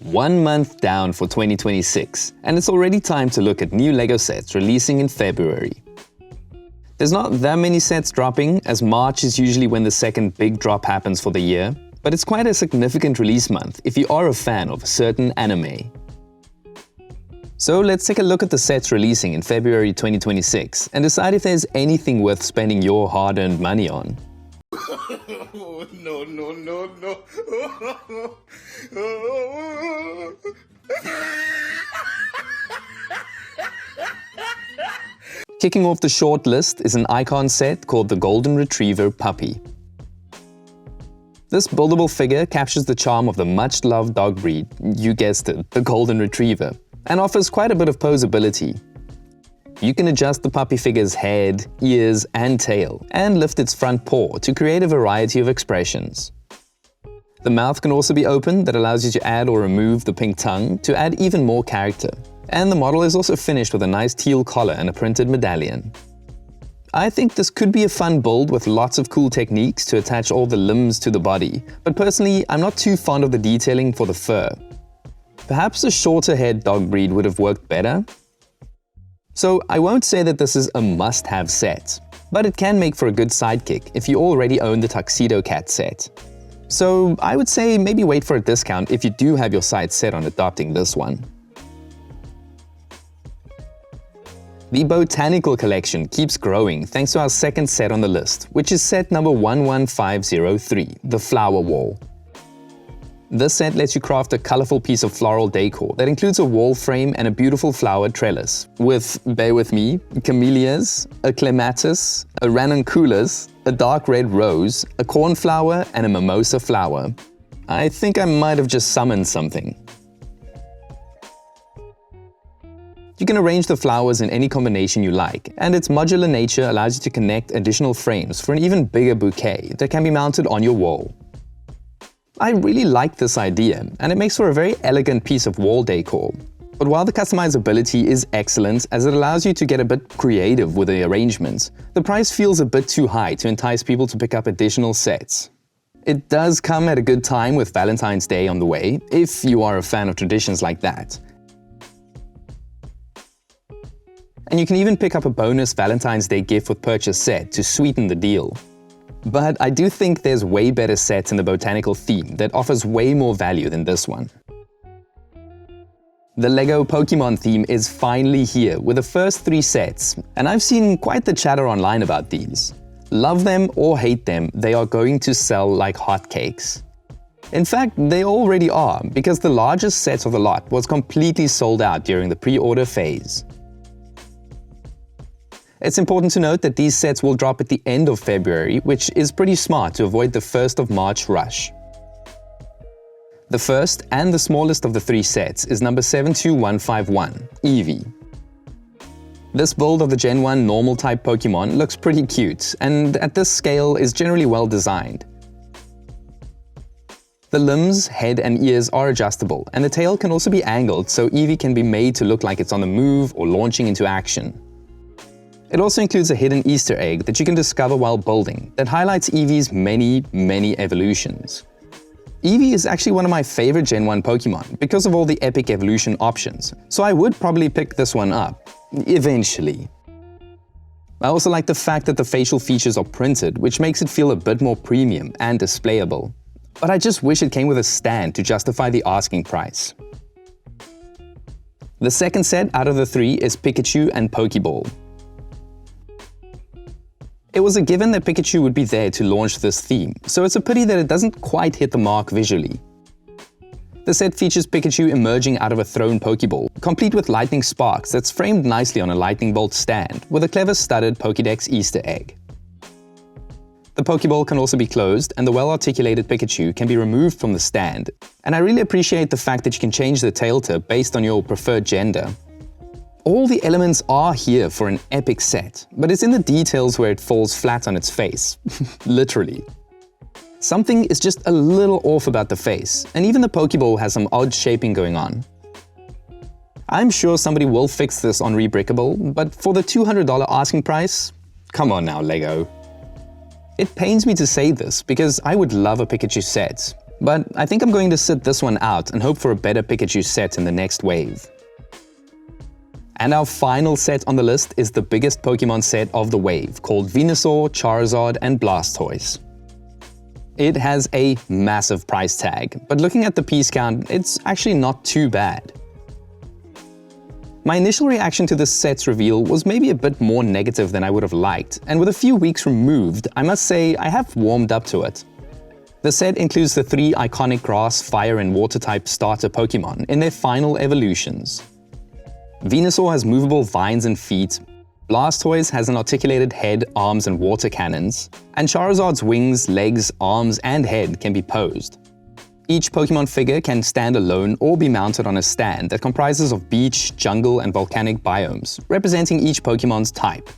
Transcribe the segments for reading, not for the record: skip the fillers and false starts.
1 month down for 2026, and it's already time to look at new LEGO sets releasing in February. There's not that many sets dropping, as March is usually when the second big drop happens for the year, but it's quite a significant release month if you are a fan of a certain anime. So let's take a look at the sets releasing in February 2026 and decide if there's anything worth spending your hard-earned money on. No. Kicking off the short list is an icon set called the Golden Retriever Puppy. This buildable figure captures the charm of the much-loved dog breed, you guessed it, the Golden Retriever, and offers quite a bit of posability. You can adjust the puppy figure's head, ears, and tail, and lift its front paw to create a variety of expressions. The mouth can also be opened, that allows you to add or remove the pink tongue to add even more character. And the model is also finished with a nice teal collar and a printed medallion. I think this could be a fun build with lots of cool techniques to attach all the limbs to the body, but personally I'm not too fond of the detailing for the fur. Perhaps a shorter haired dog breed would have worked better? So I won't say that this is a must-have set, but it can make for a good sidekick if you already own the Tuxedo Cat set. So I would say maybe wait for a discount if you do have your sights set on adopting this one. The Botanical Collection keeps growing thanks to our second set on the list, which is set number 11503, the Flower Wall. This set lets you craft a colorful piece of floral decor that includes a wall frame and a beautiful flowered trellis with, bear with me, camellias, a clematis, a ranunculus, a dark red rose, a cornflower, and a mimosa flower. I think I might have just summoned something. You can arrange the flowers in any combination you like, and its modular nature allows you to connect additional frames for an even bigger bouquet that can be mounted on your wall. I really like this idea, and it makes for a very elegant piece of wall decor. But while the customizability is excellent as it allows you to get a bit creative with the arrangements, the price feels a bit too high to entice people to pick up additional sets. It does come at a good time with Valentine's Day on the way, if you are a fan of traditions like that. And you can even pick up a bonus Valentine's Day gift with purchase set to sweeten the deal. But I do think there's way better sets in the botanical theme that offers way more value than this one. The LEGO Pokémon theme is finally here with the first 3 sets, and I've seen quite the chatter online about these. Love them or hate them, they are going to sell like hotcakes. In fact, they already are, because the largest set of the lot was completely sold out during the pre-order phase. It's important to note that these sets will drop at the end of February, which is pretty smart to avoid the 1st of March rush. The first and the smallest of the 3 sets is number 72151, Eevee. This build of the Gen 1 normal type Pokémon looks pretty cute, and at this scale is generally well designed. The limbs, head and ears are adjustable, and the tail can also be angled so Eevee can be made to look like it's on the move or launching into action. It also includes a hidden Easter egg that you can discover while building that highlights Eevee's many evolutions. Eevee is actually one of my favorite Gen 1 Pokémon because of all the epic evolution options, so I would probably pick this one up, eventually. I also like the fact that the facial features are printed, which makes it feel a bit more premium and displayable. But I just wish it came with a stand to justify the asking price. The second set out of the 3 is Pikachu and Pokéball. It was a given that Pikachu would be there to launch this theme, so it's a pity that it doesn't quite hit the mark visually. The set features Pikachu emerging out of a thrown Pokéball, complete with lightning sparks that's framed nicely on a lightning bolt stand with a clever studded Pokédex Easter egg. The Pokéball can also be closed, and the well-articulated Pikachu can be removed from the stand, and I really appreciate the fact that you can change the tail tip based on your preferred gender. All the elements are here for an epic set, but it's in the details where it falls flat on its face. Literally. Something is just a little off about the face, and even the Pokéball has some odd shaping going on. I'm sure somebody will fix this on Rebrickable, but for the $200 asking price, come on now, LEGO. It pains me to say this because I would love a Pikachu set, But I think I'm going to sit this one out and hope for a better Pikachu set in the next wave. And our final set on the list is the biggest Pokemon set of the wave, called Venusaur, Charizard, and Blastoise. It has a massive price tag, but looking at the piece count, it's actually not too bad. My initial reaction to this set's reveal was maybe a bit more negative than I would have liked, and with a few weeks removed, I must say I have warmed up to it. The set includes the 3 iconic grass, fire, and water type starter Pokemon in their final evolutions. Venusaur has movable vines and feet, Blastoise has an articulated head, arms, and water cannons, and Charizard's wings, legs, arms, and head can be posed. Each Pokemon figure can stand alone or be mounted on a stand that comprises of beach, jungle, and volcanic biomes, representing each Pokemon's type.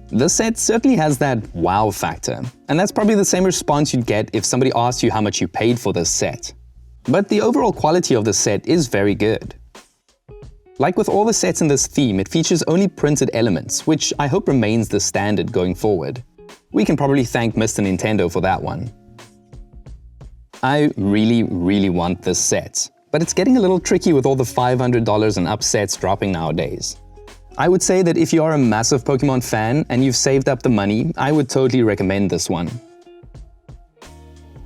This set certainly has that wow factor, and that's probably the same response you'd get if somebody asked you how much you paid for this set. But the overall quality of the set is very good. Like with all the sets in this theme, it features only printed elements, which I hope remains the standard going forward. We can probably thank Mr. Nintendo for that one. I really want this set, but it's getting a little tricky with all the $500 and up sets dropping nowadays. I would say that if you are a massive Pokemon fan and you've saved up the money, I would totally recommend this one.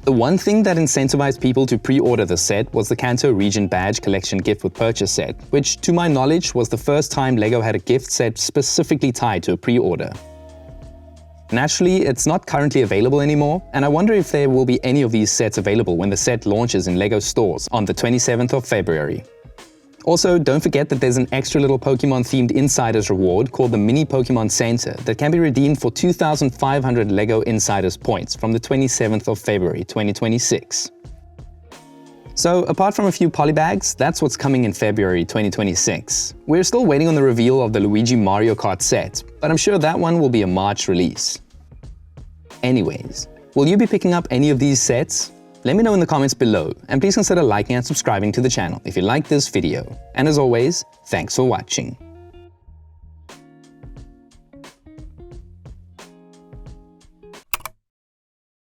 The one thing that incentivized people to pre-order the set was the Kanto Region Badge Collection gift with purchase set, which to my knowledge was the first time LEGO had a gift set specifically tied to a pre-order. Naturally, it's not currently available anymore, and I wonder if there will be any of these sets available when the set launches in LEGO stores on the 27th of February. Also, don't forget that there's an extra little Pokemon-themed Insiders reward called the Mini Pokemon Center that can be redeemed for 2,500 LEGO Insiders points from the 27th of February 2026. So, apart from a few polybags, that's what's coming in February 2026. We're still waiting on the reveal of the Luigi Mario Kart set, but I'm sure that one will be a March release. Anyways, will you be picking up any of these sets? Let me know in the comments below, and please consider liking and subscribing to the channel if you liked this video. And as always, thanks for watching.